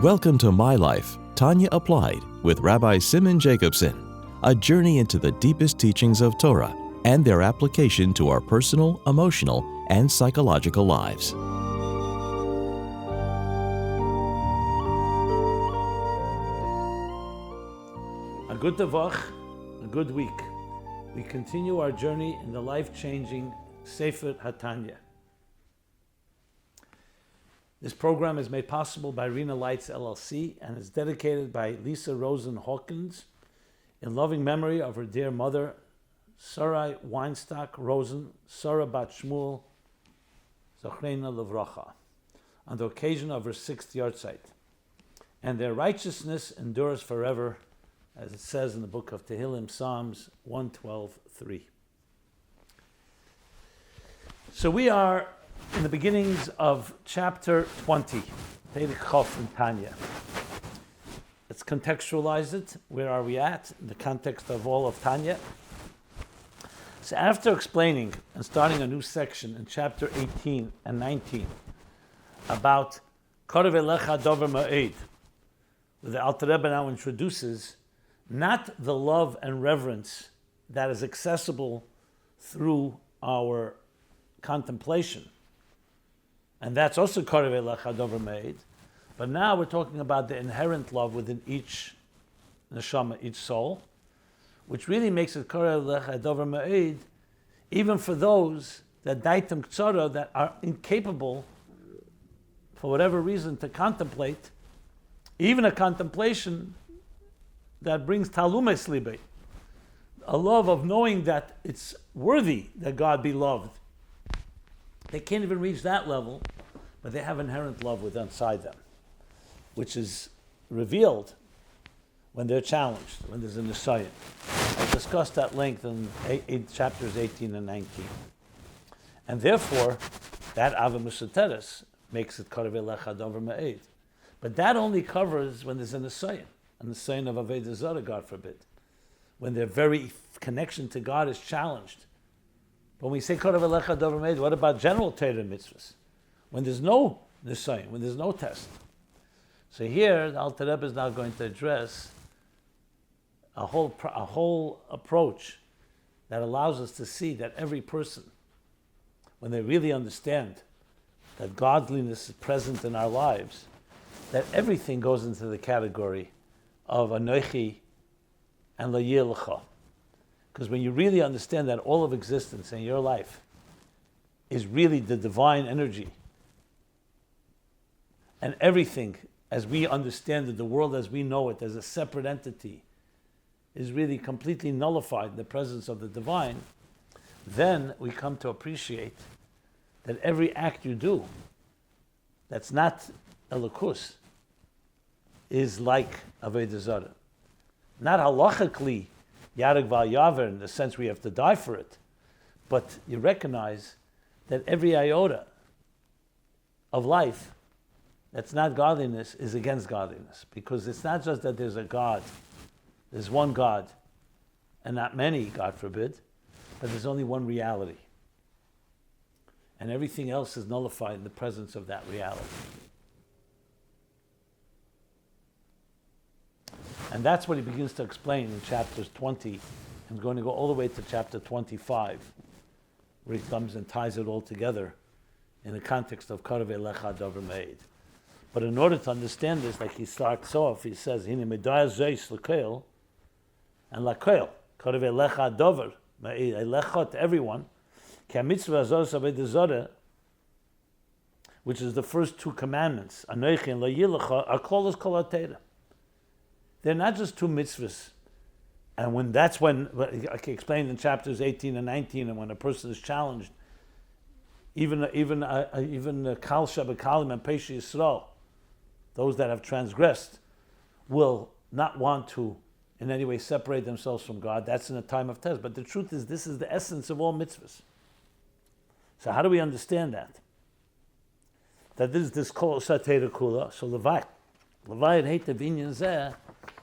Welcome to My Life, Tanya Applied with Rabbi Simon Jacobson, a journey into the deepest teachings of Torah and their application to our personal, emotional, and psychological lives. A good Tavach, a good week. We continue our journey in the life-changing Sefer HaTanya. This program is made possible by Rena Lights LLC and is dedicated by Lisa Rosen Hawkins in loving memory of her dear mother, Sarai Weinstock Rosen, Sarah Bat Shmuel, Zochreina Levracha, on the occasion of her 6th yahrzeit. And their righteousness endures forever, as it says in the book of Tehillim, Psalms 112:3. So we are in the beginnings of chapter 20, Perek Chof in Tanya. Let's contextualize it. Where are we at in the context of all of Tanya? So after explaining and starting a new section in chapter 18 and 19 about Korev Elecha Dover Ma'ed, where the Alter Rebbe now introduces not the love and reverence that is accessible through our contemplation, and that's also Korev Elecha Dover Ma'ed, but now we're talking about the inherent love within each neshama, each soul, which really makes it Korev Elecha Dover Ma'ed, even for those that daitem ktsara, that are incapable, for whatever reason, to contemplate, even a contemplation that brings talumes libe, a love of knowing that it's worthy that God be loved. They can't even reach that level, but they have inherent love within inside them, which is revealed when they're challenged, when there's a Nisayan. I've discussed at length in chapters 18 and 19. And therefore, that Ava Musateres makes it Korev Elecha Dover Ma'ed. But that only covers when there's a Nisayan of Avodah Zarah, God forbid, when their very connection to God is challenged. When we say Korev Elecha Dover Ma'ed, what about general Torah mitzvahs? When there's no Nisayan, when there's no test. So here, the Alter Rebbe is now going to address a whole approach that allows us to see that every person, when they really understand that godliness is present in our lives, that everything goes into the category of Anochi and Lo Yeh Lecha. Because when you really understand that all of existence in your life is really the divine energy, and everything as we understand it, the world as we know it as a separate entity, is really completely nullified in the presence of the divine, then we come to appreciate that every act you do that's not elokus is like Avodah Zarah. Not halachically Yarek Val Yaver in the sense we have to die for it, but you recognize that every iota of life that's not godliness is against godliness, because it's not just that there's a God, there's one God, and not many, God forbid, but there's only one reality. And everything else is nullified in the presence of that reality. And that's what he begins to explain in chapters 20, and going to go all the way to chapter 25, where he comes and ties it all together in the context of Korev Elecha Dover Ma'ed. But in order to understand this, like he starts off, he says, Hine medaya zeis l'koel, and l'koel, Korev Elecha Dover Ma'ed, Elecha to everyone, ki ha-mitzvah azos Avodah Zarah, which is the first two commandments, Anochi and Lo Yeh Lecha, are klolos kol ha-Torah. They're not just two mitzvahs. And when I can explain in chapters 18 and 19, and when a person is challenged, even Kal Shabakalim and Peishi Yisrael, those that have transgressed, will not want to in any way separate themselves from God. That's in a time of test. But the truth is, this is the essence of all mitzvahs. So how do we understand that? That this kol satera kula. So Levi and Heitev Inyan Zeh,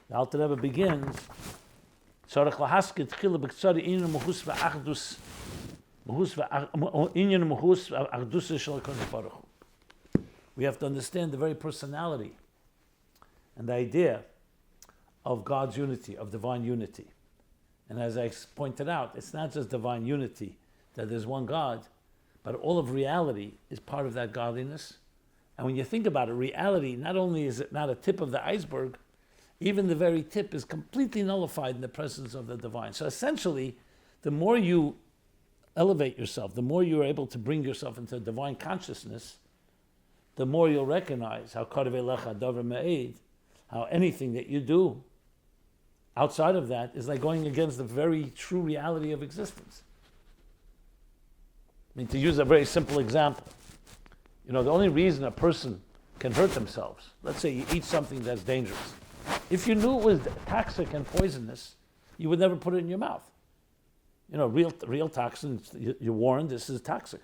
the Alter Rebbe begins, Tzarech lahaskit chila b'ktsari inyan muhus v'achdus inyan muhus v'achdus shel HaKadosh Baruch Hu. We have to understand the very personality and the idea of God's unity, of divine unity. And as I pointed out, it's not just divine unity, that there's one God, but all of reality is part of that godliness. And when you think about it, reality, not only is it not a tip of the iceberg, even the very tip is completely nullified in the presence of the divine. So essentially, the more you elevate yourself, the more you're able to bring yourself into divine consciousness, the more you'll recognize how how anything that you do outside of that is like going against the very true reality of existence. I mean, to use a very simple example, the only reason a person can hurt themselves, let's say you eat something that's dangerous. If you knew it was toxic and poisonous, you would never put it in your mouth. Real toxins, you're warned this is toxic.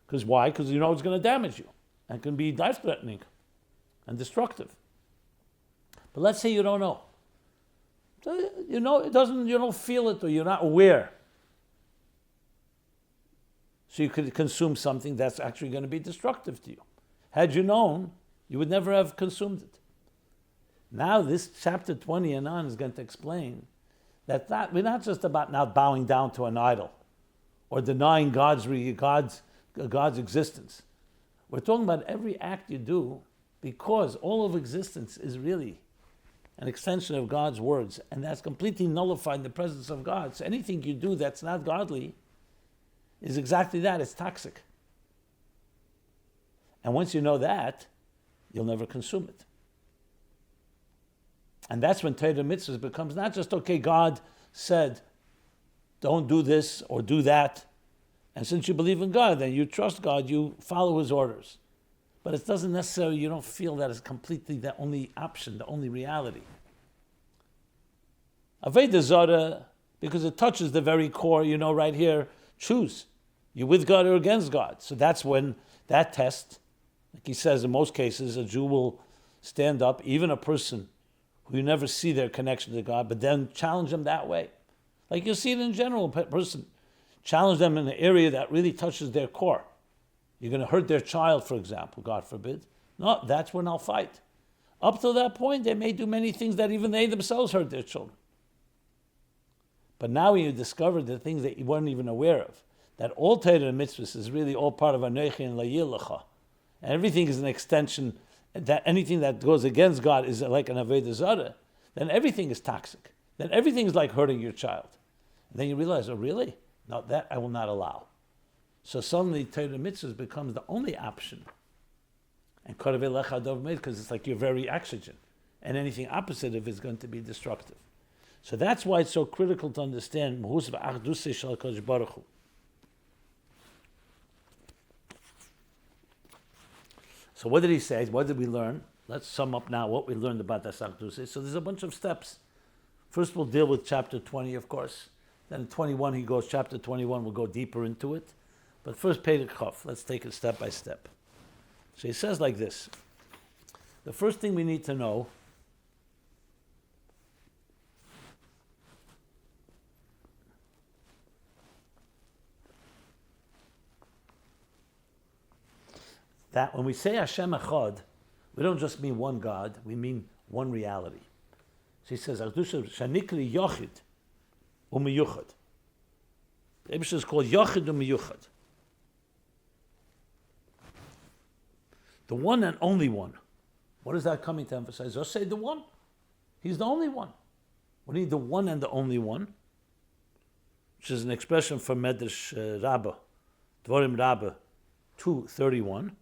Because why? Because you know it's going to damage you and can be life-threatening and destructive. But let's say you don't know. So, you don't feel it, or you're not aware. So you could consume something that's actually going to be destructive to you. Had you known, you would never have consumed it. Now this chapter 20 and on is going to explain that we're not just about now bowing down to an idol or denying God's existence. We're talking about every act you do, because all of existence is really an extension of God's words, and that's completely nullified in the presence of God. So anything you do that's not godly is exactly that, it's toxic. And once you know that, you'll never consume it. And that's when Torah mitzvahs becomes not just, okay, God said, don't do this or do that. And since you believe in God, then you trust God, you follow his orders. But it doesn't necessarily, you don't feel that it's completely the only option, the only reality. Avodah Zarah, because it touches the very core, right here, choose. You with God or against God. So that's when that test, like he says in most cases, a Jew will stand up, even a person who you never see their connection to God, but then challenge them that way. Like you see it in general, a person, challenge them in an area that really touches their core. You're going to hurt their child, for example, God forbid. No, that's when I'll fight. Up till that point, they may do many things that even they themselves hurt their children. But now when you discover the things that you weren't even aware of, that all Torah and mitzvahs is really all part of Anochi and Layilacha, and everything is an extension, that anything that goes against God is like an Avodah Zarah, then everything is toxic. Then everything is like hurting your child. And then you realize, oh really? No, that I will not allow. So suddenly Torah mitzvahs becomes the only option. And because it's like your very oxygen. And anything opposite of it is going to be destructive. So that's why it's so critical to understand So what did he say? What did we learn? Let's sum up now what we learned about the Achdus. So there's a bunch of steps. First we'll deal with chapter 20, of course. Then 21, chapter 21, we'll go deeper into it. But first, Perek Chof. Let's take it step by step. So he says like this. The first thing we need to know that when we say Hashem Echad, we don't just mean one God, we mean one reality. So he says, Shanikli Yochid Umiyuchad. The Eibusher is called Yochid Umiyuchad. The one and only one. What is that coming to emphasize? Just say the one. He's the only one. We need the one and the only one, which is an expression from Medrash Rabbah, Dvarim Rabbah 2:31.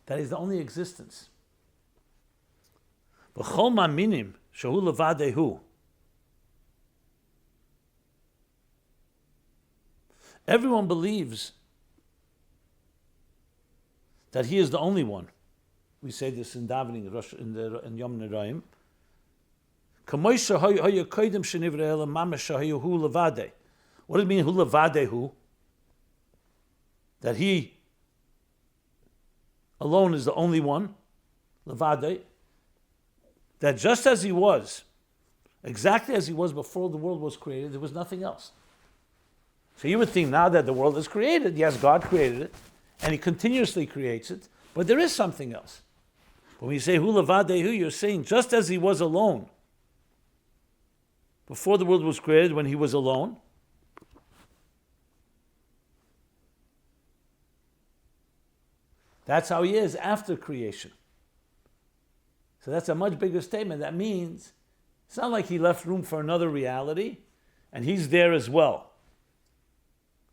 That is the only existence. V'chol ma'aminim shehu levadehu. Everyone believes that he is the only one. We say this in davening in Yom Neraim. What does it mean, hu levadehu? That he alone is the only one, levade, that just as he was, exactly as he was before the world was created, there was nothing else. So you would think now that the world is created, yes, God created it, and he continuously creates it, but there is something else. But when you say hu levadehu, you're saying just as he was alone before the world was created, when he was alone, that's how he is after creation. So that's a much bigger statement. That means it's not like he left room for another reality, and he's there as well.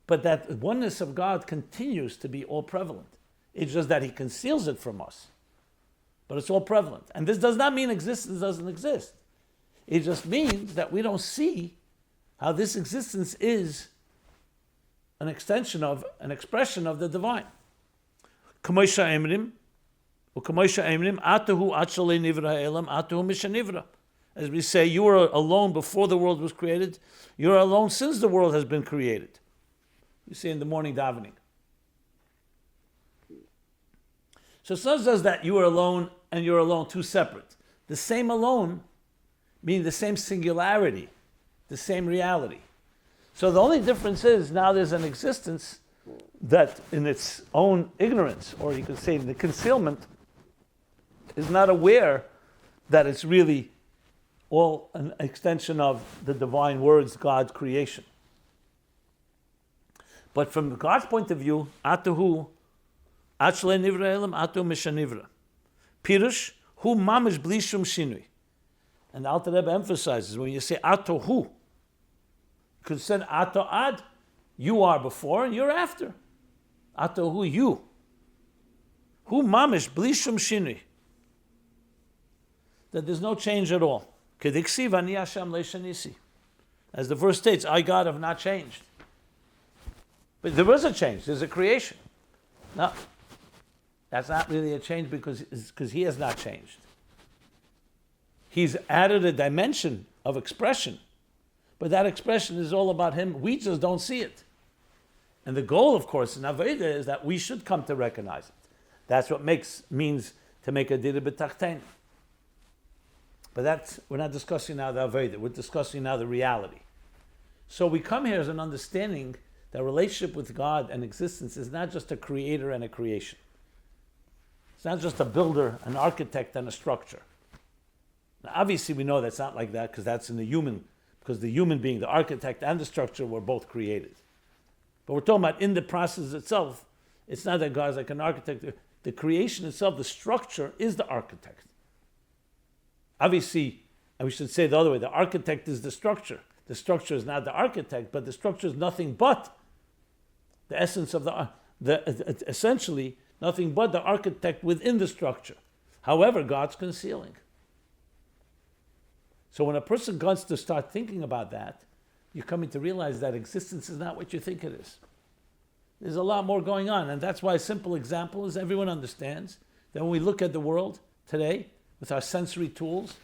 But that oneness of God continues to be all prevalent. It's just that he conceals it from us. But it's all prevalent. And this does not mean existence doesn't exist. It just means that we don't see how this existence is an extension of, an expression of the divine. As we say, you were alone before the world was created. You're alone since the world has been created. You say in the morning davening. So it's not just that you are alone and you're alone, two separate. The same alone meaning the same singularity, the same reality. So the only difference is now there's an existence that in its own ignorance, or you could say the concealment, is not aware that it's really all an extension of the divine words, God's creation. But from God's point of view, Atahu, Achle Nivra Elam, Atu Mishanivra. Pirush, Hu Mamish Blishum Shinui. And the Alter Rebbe emphasizes when you say Atahu, you could say Ato Ad, you are before and you're after. Atahu, you. Hu Mamish Blishum Shinui. That there's no change at all. Kediksiv Ani Hashem Leishanisi. As the verse states, I, God, have not changed. But there was a change. There's a creation. No, that's not really a change because he has not changed. He's added a dimension of expression, but that expression is all about him. We just don't see it. And the goal, of course, in Aveda is that we should come to recognize it. That's what means to make a dira b'tachtein. But we're not discussing now the Aveda. We're discussing now the reality. So we come here as an understanding that relationship with God and existence is not just a creator and a creation. It's not just a builder, an architect, and a structure. Now, obviously, we know that's not like that because that's in the human, because the human being, the architect and the structure were both created. But we're talking about in the process itself, it's not that God's like an architect. The creation itself, the structure, is the architect. Obviously, and we should say it the other way, the architect is the structure. The structure is not the architect, but the structure is nothing but the essence of essentially nothing but the architect within the structure. However, God's concealing. So when a person wants to start thinking about that, you're coming to realize that existence is not what you think it is. There's a lot more going on, and that's why a simple example is everyone understands that when we look at the world today with our sensory tools,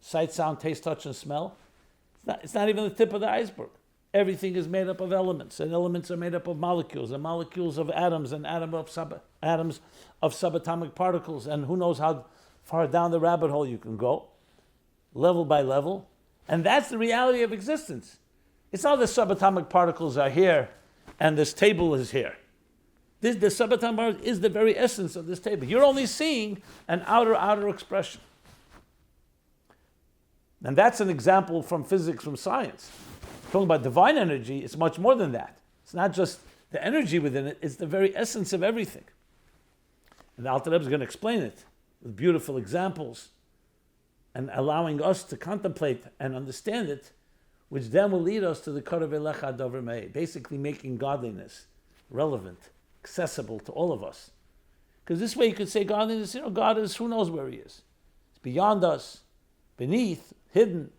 sight, sound, taste, touch, and smell, it's not even the tip of the iceberg. Everything is made up of elements, and elements are made up of molecules, and molecules of atoms, and atoms of subatomic particles, and who knows how far down the rabbit hole you can go, level by level. And that's the reality of existence. It's not the subatomic particles are here, and this table is here. The subatomic particle is the very essence of this table. You're only seeing an outer expression. And that's an example from physics, from science. Talking about divine energy, it's much more than that. It's not just the energy within it, it's the very essence of everything. And the Alter Rebbe is going to explain it with beautiful examples and allowing us to contemplate and understand it, which then will lead us to the Karav Elecha Dover Mei, basically making godliness relevant, accessible to all of us. Because this way you could say godliness, God is, who knows where he is. It's beyond us, beneath, hidden.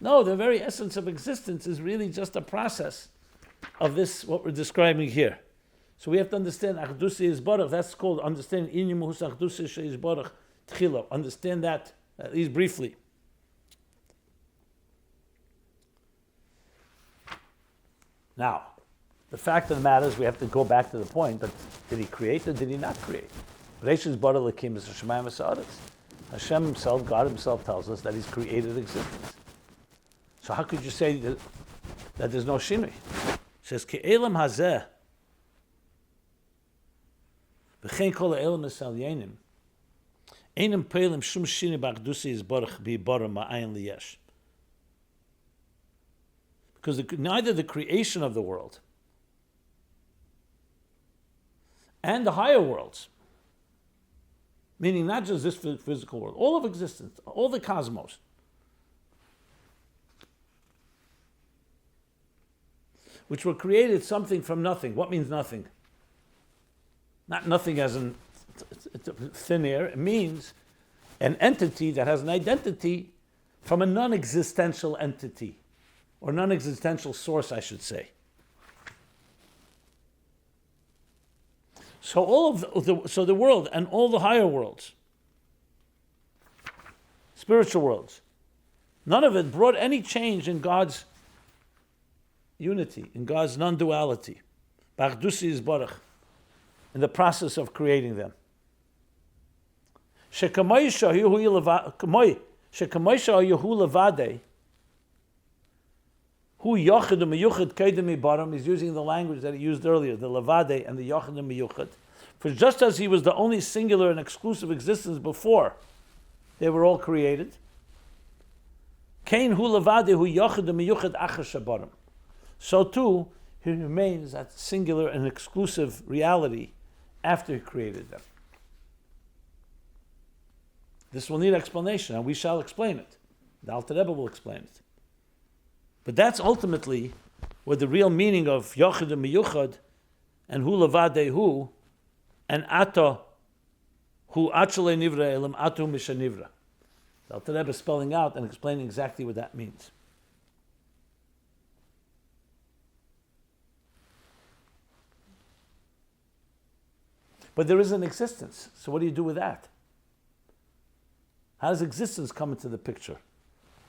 No, the very essence of existence is really just a process of this, what we're describing here. So we have to understand Achdusi Yisbarach. That's called understanding Inyum Hus Achdusi Yisbarach Tchilo. Understand that, at least briefly. Now, the fact of the matter is we have to go back to the point, but did he create or did he not create? Hashem himself, God himself tells us that he's created existence. So how could you say that there's no shinui? It says, Ke'elam hazeh, v'chein kol ha'elam es alyenim, Einem Pelim Shum Shini B'Achdusi is Baruch B'Ibara Ma'ayin Liyesh. Because neither the creation of the world and the higher worlds, meaning not just this physical world, all of existence, all the cosmos, which were created something from nothing. What means nothing? Not nothing as in thin air. It means an entity that has an identity from a non-existential entity, or non-existential source, I should say. So the world and all the higher worlds, spiritual worlds, none of it brought any change in God's unity, in God's non-duality. B'Achdusi is Baruch, in the process of creating them. Shekamay Yehu Levade, Hu Yochid Meyuchid Kedem Ibaram, is using the language that he used earlier, the Levade and the Yochid Meyuchid. For just as he was the only singular and exclusive existence before they were all created, Kain Hu Levade Hu Yochid Meyuchid Achar Shabaram. So too, he remains that singular and exclusive reality after he created them. This will need explanation, and we shall explain it. The Alter Rebbe will explain it. But that's ultimately what the real meaning of Yochid and Miyuchad and Hu Levade Hu and Ata Hu Achale Nivra Elam Atu Misha Nivra. The Alter Rebbe is spelling out and explaining exactly what that means. But there is an existence. So what do you do with that? How does existence come into the picture?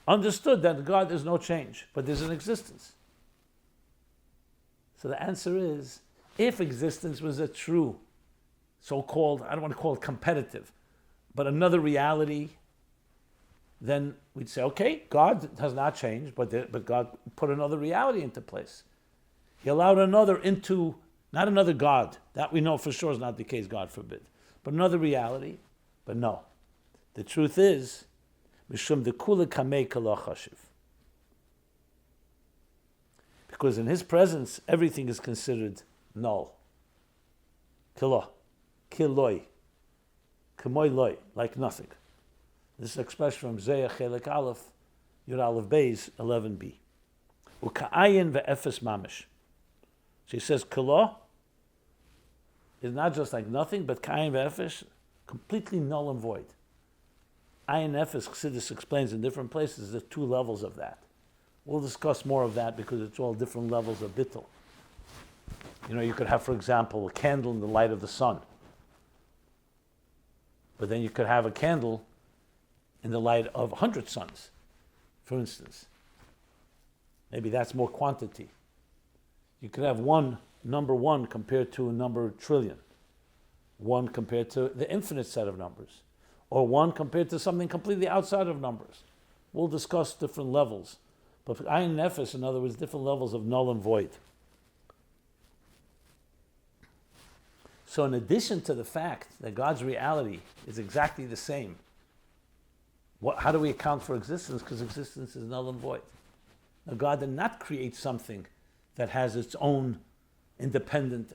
Understood that God is no change, but there's an existence. So the answer is, if existence was a true, so-called, I don't want to call it competitive, but another reality, then we'd say, okay, God has not changed, but God put another reality into place. He allowed another into, not another God, that we know for sure is not the case, God forbid, but another reality. But no. The truth is, Mishum de Kula Kamei Kala Chashiv. Because in his presence, everything is considered null. Kila, kiloi, kamoy loi, like nothing. This is expression from Zeyach Chelek Aleph, Yud Aleph Beis 11b. Uka'ayin ve'efes mamish. So he says kila is not just like nothing, but ka'ayin ve'efes, completely null and void. Ayin Efes, Chassidus explains in different places, there's two levels of that. We'll discuss more of that because it's all different levels of bittul. You know, you could have, for example, a candle in the light of the sun. But then you could have a candle in the light of 100 suns, for instance. Maybe that's more quantity. You could have number one compared to a number trillion. One compared to the infinite set of numbers. Or one compared to something completely outside of numbers. We'll discuss different levels. But Ayin Nefesh, in other words, different levels of null and void. So in addition to the fact that God's reality is exactly the same, how do we account for existence? Because existence is null and void. Now God did not create something that has its own independent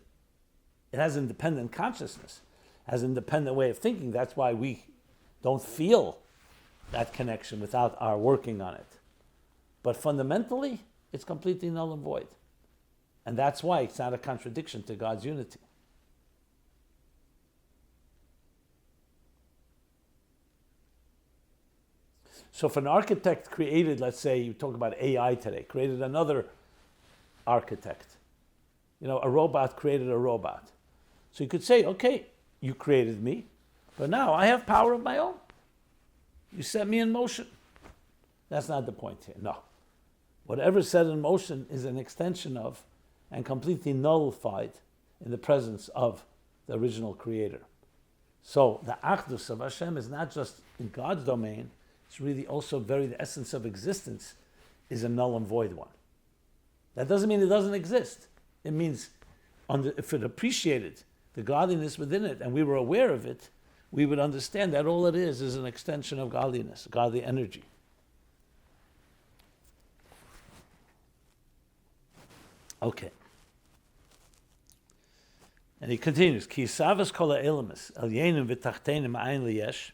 consciousness, has an independent way of thinking. That's why we don't feel that connection without our working on it. But fundamentally, it's completely null and void. And that's why it's not a contradiction to God's unity. So if an architect created, let's say, you talk about AI today, created another architect. You know, a robot created a robot. So you could say, okay, you created me, but now I have power of my own. You set me in motion. That's not the point here, no. Whatever's set in motion is an extension of and completely nullified in the presence of the original creator. So the Achdus of Hashem is not just in God's domain, it's really also the essence of existence is a null and void one. That doesn't mean it doesn't exist. It means if it appreciated the godliness within it and we were aware of it, we would understand that all it is an extension of godliness, godly energy. Okay. And he continues, Ki savas kol ha'elamis, el yenim v'tachtenim ayin liyesh.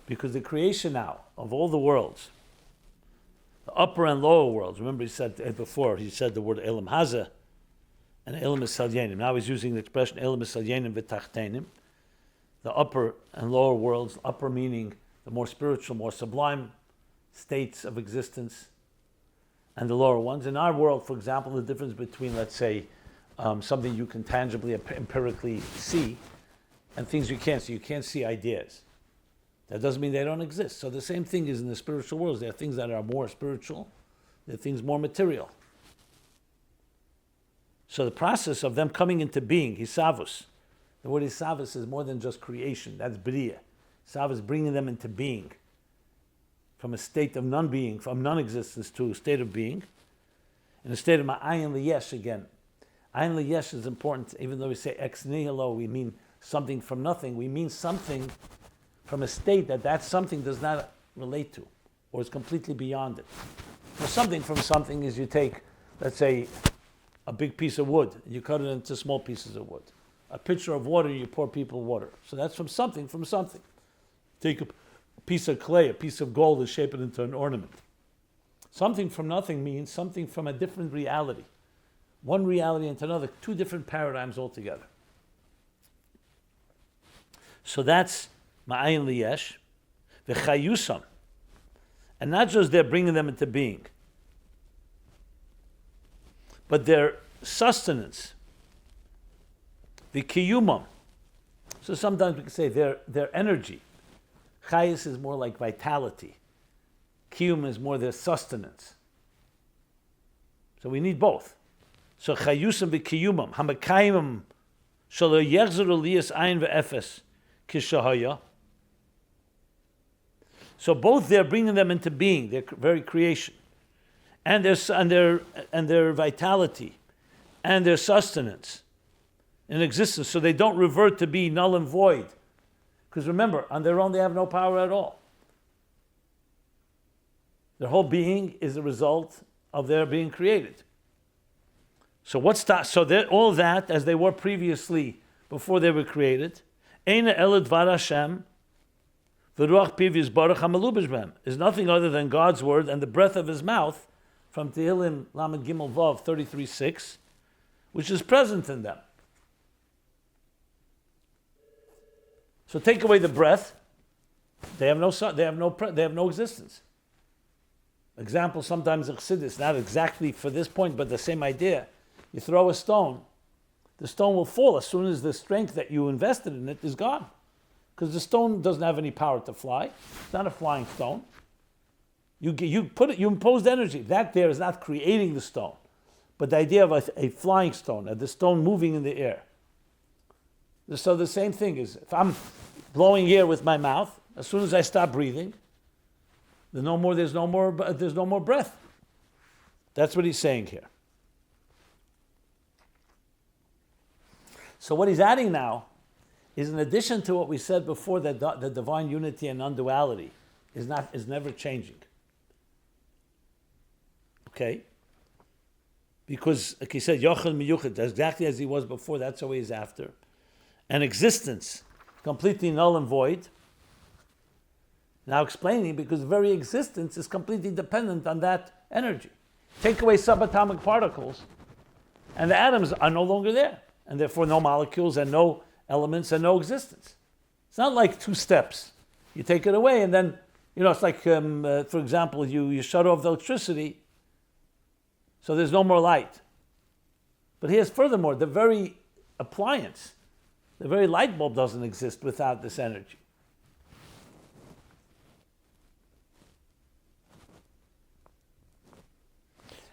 Because the creation now of all the worlds, the upper and lower worlds, remember he said before, he said the word elam haza, and elam is salyenim. Now he's using the expression elam is salyenim v'tachtenim. The upper and lower worlds, upper meaning the more spiritual, more sublime states of existence, and the lower ones. In our world, for example, the difference between, let's say, something you can tangibly, empirically see, and things you can't see. You can't see ideas. That doesn't mean they don't exist. So the same thing is in the spiritual worlds. There are things that are more spiritual. There are things more material. So the process of them coming into being, hisavus. The word hisavus is more than just creation. That's bria. Hisavus bringing them into being. From a state of non-being, from non-existence to a state of being. In a state of ma'ayin liyesh again. Ayin liyesh is important. Even though we say ex nihilo, we mean something from nothing. We mean something from a state that something does not relate to, or is completely beyond it. So something from something is you take, let's say, a big piece of wood, and you cut it into small pieces of wood. A pitcher of water, you pour people water. So that's from something from something. Take a piece of clay, a piece of gold, and shape it into an ornament. Something from nothing means something from a different reality. One reality into another, two different paradigms altogether. So that's Ma'ayin liyesh, v'chayusam. And not just they're bringing them into being, but their sustenance, v'kiyumam. So sometimes we can say their energy. Chayus is more like vitality. Kiyum is more their sustenance. So we need both. So chayusam v'kiyumam, hamakayimam, shalo yechzeru liyas ayin ve'efes, kishahaya. So both they're bringing them into being, their very creation, and their vitality, and their sustenance in existence. So they don't revert to be null and void, because remember, on their own they have no power at all. Their whole being is the result of their being created. So all that as they were previously before they were created, Eina elad var Hashem. V'ruach piv yizbarach hamalubish b'hem is nothing other than God's word and the breath of His mouth, from Tehillim Lamed Gimel Vav 33:6, which is present in them. So take away the breath, they have no existence. Example, sometimes in Chassidus, not exactly for this point, but the same idea. You throw a stone, the stone will fall as soon as the strength that you invested in it is gone. Because the stone doesn't have any power to fly. It's not a flying stone. You imposed energy. That there is not creating the stone, but the idea of a flying stone, the stone moving in the air. So the same thing is, if I'm blowing air with my mouth, as soon as I stop breathing, there's no more breath. That's what he's saying here. So what he's adding now is, in addition to what we said before, that the divine unity and non-duality is never changing. Okay? Because, like he said, Yochel miyuchid, exactly as he was before, that's how he is after. And existence, completely null and void. Now explaining, because very existence is completely dependent on that energy. Take away subatomic particles, and the atoms are no longer there, and therefore no molecules and no elements and no existence. It's not like two steps. You take it away, and then, it's like, for example, you shut off the electricity, so there's no more light. But here's furthermore, the very appliance, the very light bulb doesn't exist without this energy.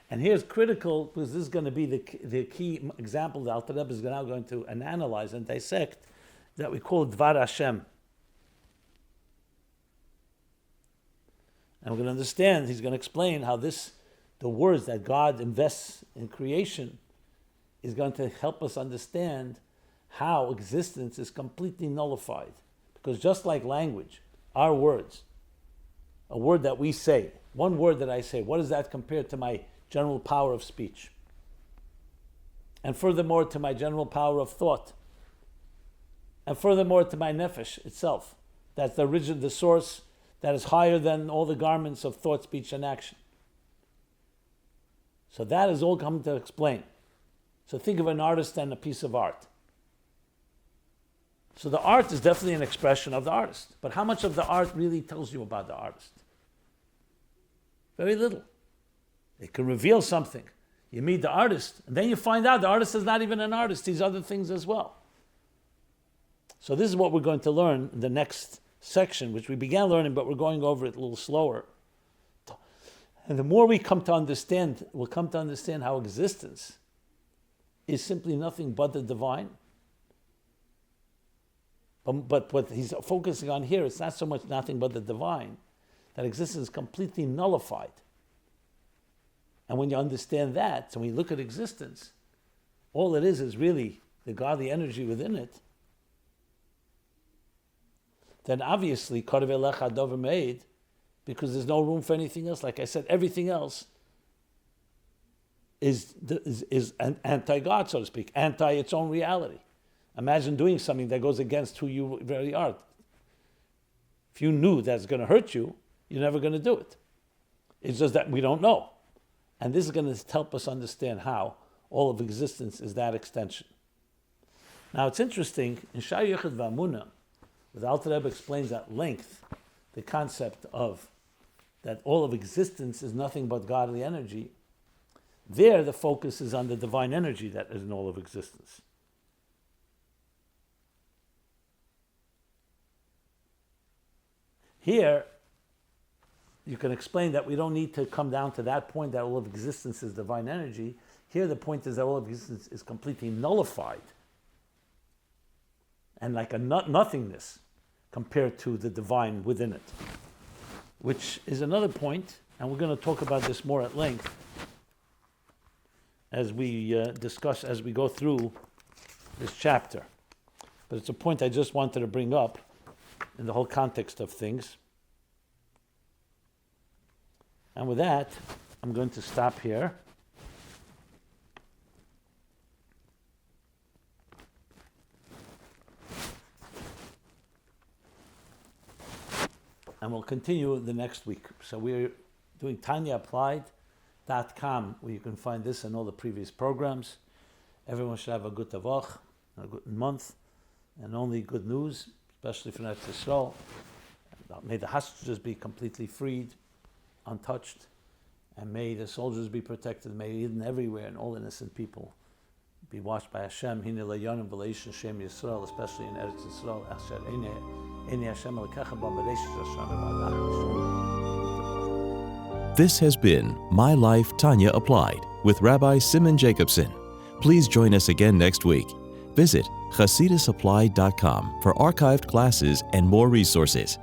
And here's critical, because this is going to be the key example that Alter Rebbe is now going to analyze and dissect, that we call Dvar Hashem. And we're going to understand, he's going to explain how this the words that God invests in creation is going to help us understand how existence is completely nullified. Because just like language, our words, a word that we say, one word that I say, what is that compared to my general power of speech? And furthermore, to my general power of thought. And furthermore, to my nefesh itself. That's the source that is higher than all the garments of thought, speech, and action. So that is all come to explain. So think of an artist and a piece of art. So the art is definitely an expression of the artist. But how much of the art really tells you about the artist? Very little. It can reveal something. You meet the artist, and then you find out the artist is not even an artist. He's other things as well. So this is what we're going to learn in the next section, which we began learning, but we're going over it a little slower. And the more we come to understand, we'll come to understand how existence is simply nothing but the divine. But what he's focusing on here, it's not so much nothing but the divine, that existence is completely nullified. And when you understand that, so when you look at existence, all it is really the godly energy within it, then obviously, Karev Elecha Dover made, because there's no room for anything else. Like I said, everything else is anti-God, so to speak, anti its own reality. Imagine doing something that goes against who you really are. If you knew that's going to hurt you, you're never going to do it. It's just that we don't know. And this is going to help us understand how all of existence is that extension. Now it's interesting, in Shar Yochid V'Amunah, where the Alter Rebbe explains at length the concept of that all of existence is nothing but godly energy. There the focus is on the divine energy that is in all of existence. Here, you can explain that we don't need to come down to that point that all of existence is divine energy. Here the point is that all of existence is completely nullified and like a nothingness compared to the divine within it, which is another point, and we're going to talk about this more at length as we discuss, as we go through this chapter. But it's a point I just wanted to bring up in the whole context of things. And with that, I'm going to stop here. And we'll continue the next week. So we're doing TanyaApplied.com, where you can find this and all the previous programs. Everyone should have a good tavach, a good month, and only good news, especially for Eretz Yisrael. May the hostages be completely freed, untouched, and may the soldiers be protected. May Eden everywhere and all innocent people be washed by Hashem. Hine le'yonim v'leish Hashem Yisrael, especially in Eretz Yisrael. Asher ene Hashem lekecha b'bereish Hashem v'adach. This has been My Life, Tanya Applied with Rabbi Simon Jacobson. Please join us again next week. Visit ChasidusApplied.com for archived classes and more resources.